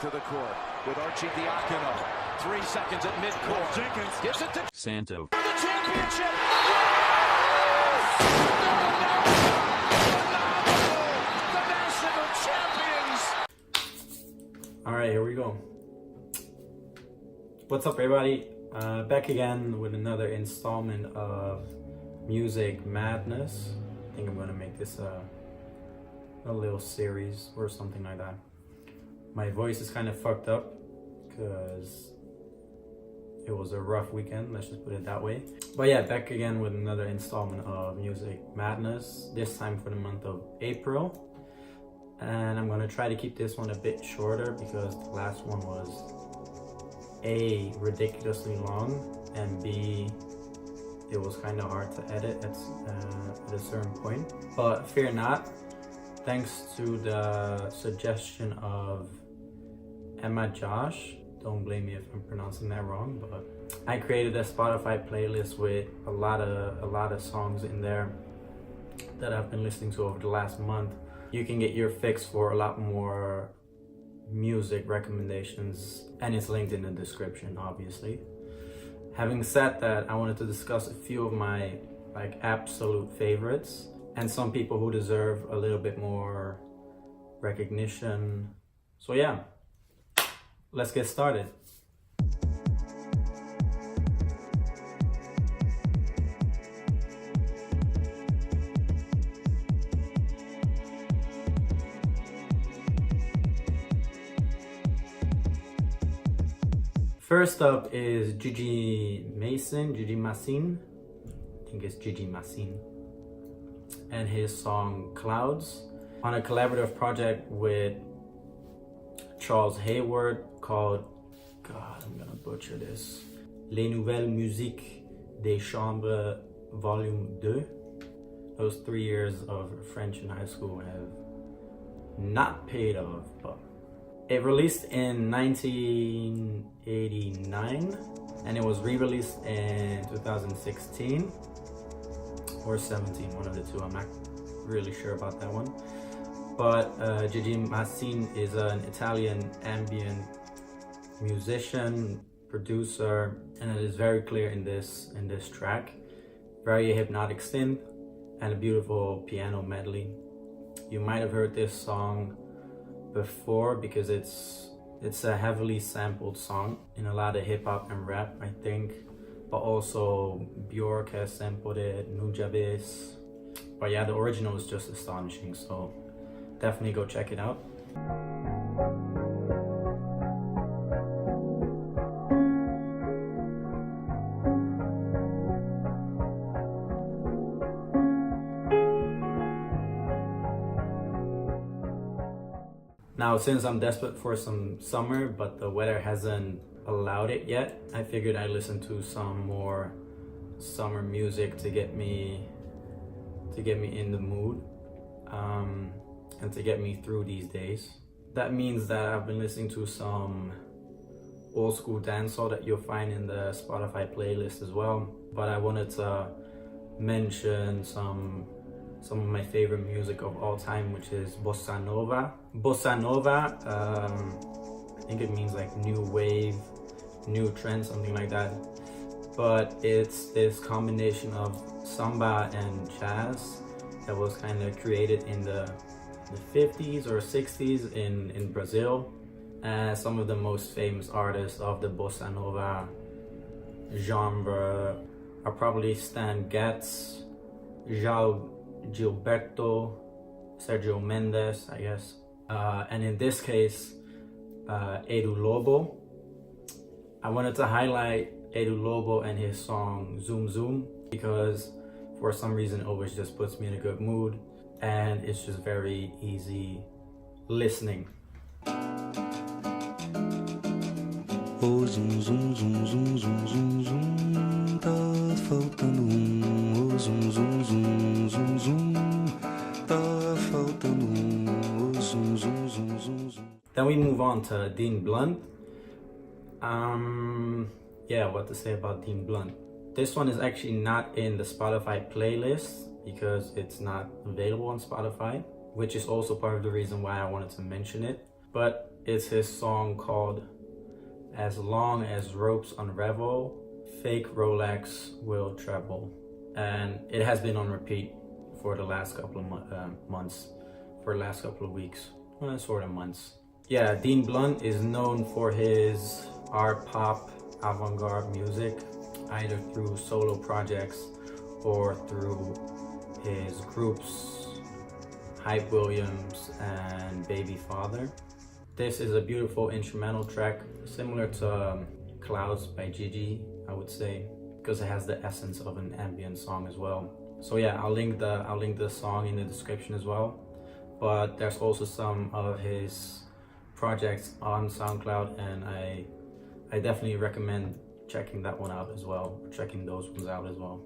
to the court with Archie Diacono. 3 seconds at midcourt. Jenkins gives it to Santo. For the championship. The national champions. All right, here we go. What's up, everybody? Back again with another installment of Music Madness. I think I'm gonna make this a little series or something like that. My voice is kind of fucked up because it was a rough weekend, let's just put it that way. But yeah, back again with another installment of Music Madness, this time for the month of April. And I'm gonna try to keep this one a bit shorter because the last one was A, ridiculously long, and B, it was kind of hard to edit at a certain point. But fear not, thanks to the suggestion of Emma Josh, don't blame me if I'm pronouncing that wrong, but I created a Spotify playlist with a lot of songs in there that I've been listening to over the last month. You can get your fix for a lot more music recommendations, and it's linked in the description, obviously. Having said that, I wanted to discuss a few of my absolute favorites and some people who deserve a little bit more recognition. So yeah, let's get started. First up is Gigi Massin, I think it's Gigi Massin, and his song Clouds, on a collaborative project with Charles Hayward called, God, I'm gonna butcher this, Les Nouvelles Musiques des Chambres Volume 2. Those 3 years of French in high school have not paid off, but it released in 1989 and it was re-released in 2016 or 17, one of the two. I'm not really sure about that one. But Gigi Massin is an Italian ambient musician, producer, and it is very clear in this track. Very hypnotic synth and a beautiful piano medley. You might have heard this song before because it's a heavily sampled song in a lot of hip-hop and rap, I think, but also Bjork has sampled it, Nujabes. But yeah, the original is just astonishing, so definitely go check it out. Now, since I'm desperate for some summer, but the weather hasn't allowed it yet, I figured I'd listen to some more summer music to get me in the mood, and to get me through these days. That means that I've been listening to some old school dancehall that you'll find in the Spotify playlist as well. But I wanted to mention some of my favorite music of all time, which is bossa nova. Bossa nova, I think it means like new wave, new trend, something like that. But it's this combination of samba and jazz that was kind of created in the 50s or 60s in Brazil. Some of the most famous artists of the bossa nova genre are probably Stan Getz, João Gilberto, Sergio Mendes, I guess, and in this case, Edu Lobo. I wanted to highlight Edu Lobo and his song Zoom Zoom because for some reason it always just puts me in a good mood and it's just very easy listening. Oh, zoom, zoom, zoom, zoom, zoom, zoom, zoom, tá faltando Oh, zoom, zoom, zoom, zoom, zoom, tá faltando Oh, zoom, zoom, zoom, zoom, zoom. Then we move on to Dean Blunt. Yeah, what to say about Dean Blunt. This one is actually not in the Spotify playlist because it's not available on Spotify, which is also part of the reason why I wanted to mention it. But It's his song called As Long as Ropes Unravel, Fake Rolex Will Travel. And it has been on repeat for the last couple of months, for the last couple of weeks, well, sort of months. Yeah, Dean Blunt is known for his art pop avant-garde music, either through solo projects or through his groups Hype Williams and Baby Father. This is a beautiful instrumental track, similar to Clouds by Gigi, I would say, because it has the essence of an ambient song as well. So yeah, I'll link the song in the description as well. But there's also some of his projects on SoundCloud, and I definitely recommend checking that one out as well, checking those ones out as well.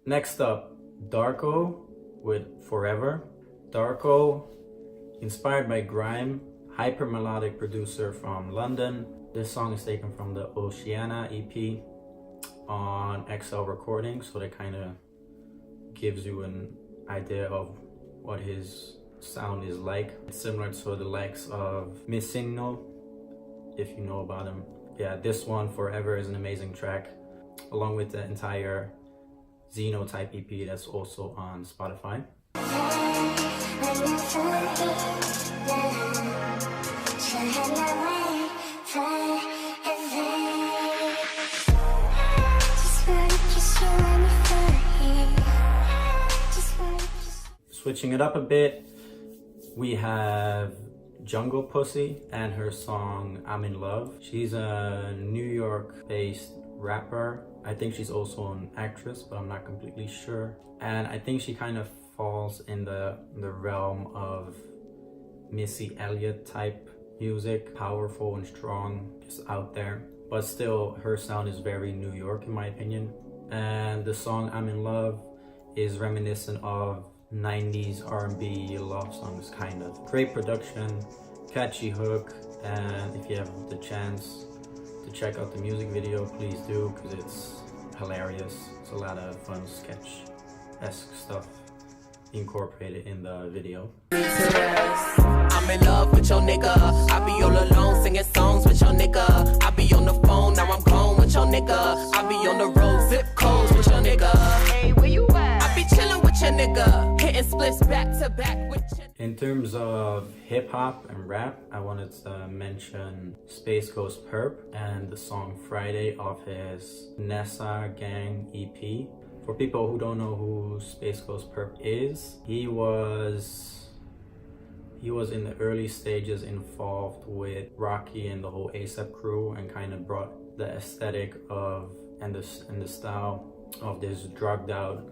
Next up, Darko with Forever. Darko, inspired by grime, hyper melodic producer from London. This song is taken from the Oceana EP on XL Recordings, so that kind of gives you an idea of what his sound is like. It's similar to the likes of Missigno, if you know about him. Yeah, this one, Forever, is an amazing track, along with the entire Xenotype EP that's also on Spotify. Switching it up a bit, we have Jungle Pussy and her song I'm in Love. She's a New York based rapper. I think she's also an actress, but I'm not completely sure. And I think she kind of falls in the realm of Missy Elliott type music, powerful and strong, just out there. But still, her sound is very New York in my opinion. And the song I'm in Love is reminiscent of 90s R&B love songs, kind of. Great production, catchy hook, and if you have the chance to check out the music video, please do, because it's hilarious. It's a lot of fun sketch-esque stuff incorporated in the video. I'm in love with your nigga. I be all alone singing songs with your nigga. I be on the phone, now I'm gone with your nigga. I be on the road, zip codes with your nigga. Hey, where you at? I be chilling with your nigga, hitting splits back to back with your. In terms of hip-hop and rap, I wanted to mention Space Ghost Perp and the song Friday off his Nessa Gang EP. For people who don't know who Space Ghost Perp is, he was in the early stages involved with Rocky and the whole ASAP crew, and kind of brought the aesthetic of and the style of this drugged out,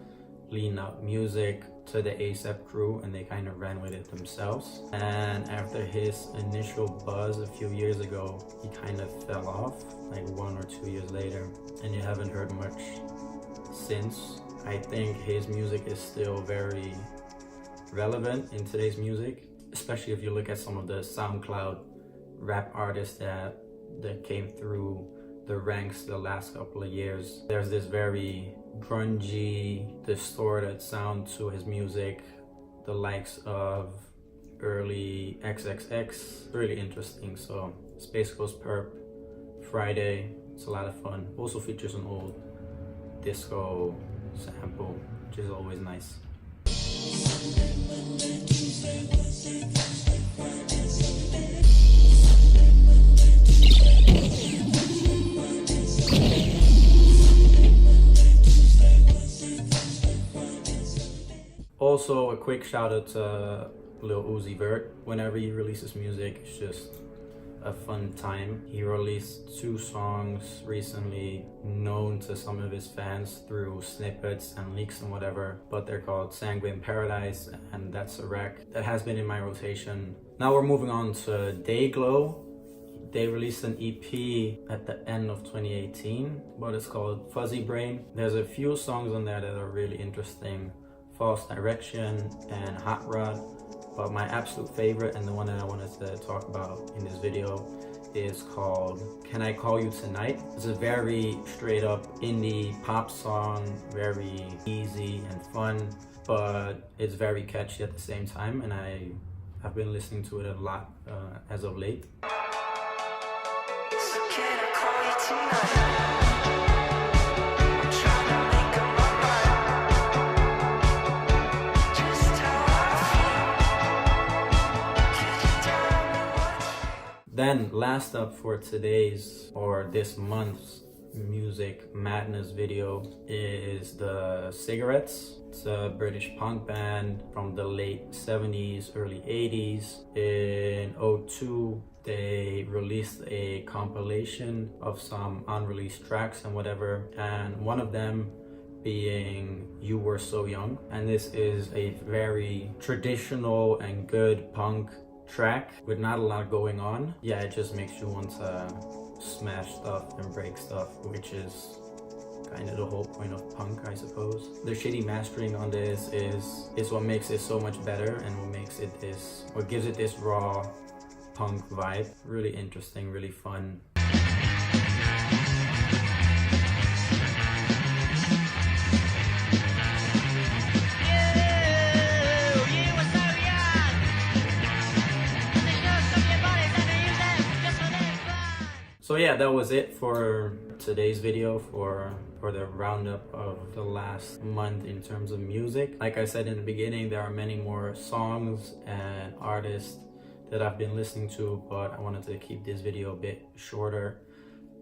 lean out music to the ASAP crew, and they kind of ran with it themselves. And after his initial buzz a few years ago, he kind of fell off, like 1 or 2 years later, and you haven't heard much since. I think his music is still very relevant in today's music, especially if you look at some of the SoundCloud rap artists that came through the ranks the last couple of years. There's this very grungy, distorted sound to his music, the likes of early XXX. Really interesting. So Space Ghost Perp, Friday, it's a lot of fun. Also features an old disco sample, which is always nice. Also, a quick shout out to Lil Uzi Vert. Whenever he releases music, it's just a fun time. He released 2 songs recently, known to some of his fans through snippets and leaks and whatever, but they're called Sanguine Paradise, and That's a Wreck. That has been in my rotation. Now we're moving on to Dayglow. They released an EP at the end of 2018, but it's called Fuzzy Brain. There's a few songs on there that are really interesting. False Direction and Hot Rod. But my absolute favorite, and the one that I wanted to talk about in this video, is called Can I Call You Tonight? It's a very straight up indie pop song, very easy and fun, but it's very catchy at the same time, and I have been listening to it a lot as of late. So can I call you tonight? I'm trying to make up my mind. Just how I feel. Could you tell me what? Then last up for today's or this month's music madness video is the Cigarettes. It's a British punk band from the late 70s, early 80s. In 2002, they released a compilation of some unreleased tracks and whatever, and one of them being You Were So Young. And this is a very traditional and good punk track with not a lot going on. Yeah, it just makes you want to smash stuff and break stuff, which is kind of the whole point of punk, I suppose. The shitty mastering on this is what makes it so much better, and what gives it this raw punk vibe. Really interesting, really fun. So yeah, that was it for today's video for the roundup of the last month in terms of music. Like I said in the beginning, there are many more songs and artists that I've been listening to, but I wanted to keep this video a bit shorter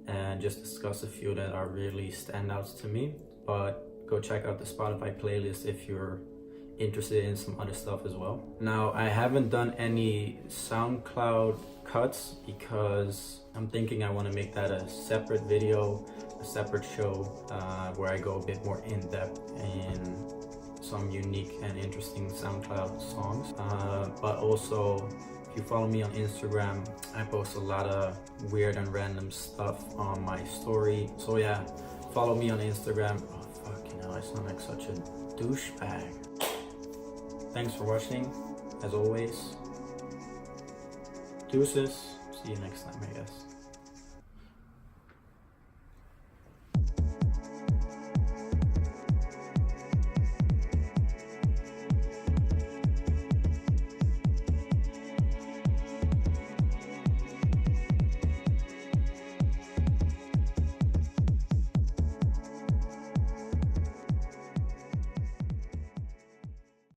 and just discuss a few that are really standouts to me. But go check out the Spotify playlist if you're interested in some other stuff as well. Now, I haven't done any SoundCloud cuts because I'm thinking I want to make that a separate video, a separate show where I go a bit more in depth in some unique and interesting SoundCloud songs. But also, if you follow me on Instagram, I post a lot of weird and random stuff on my story. So yeah, follow me on Instagram. Oh fuck, you know, I sound like such a douchebag. Thanks for watching, as always. Deuces. See you next time, I guess.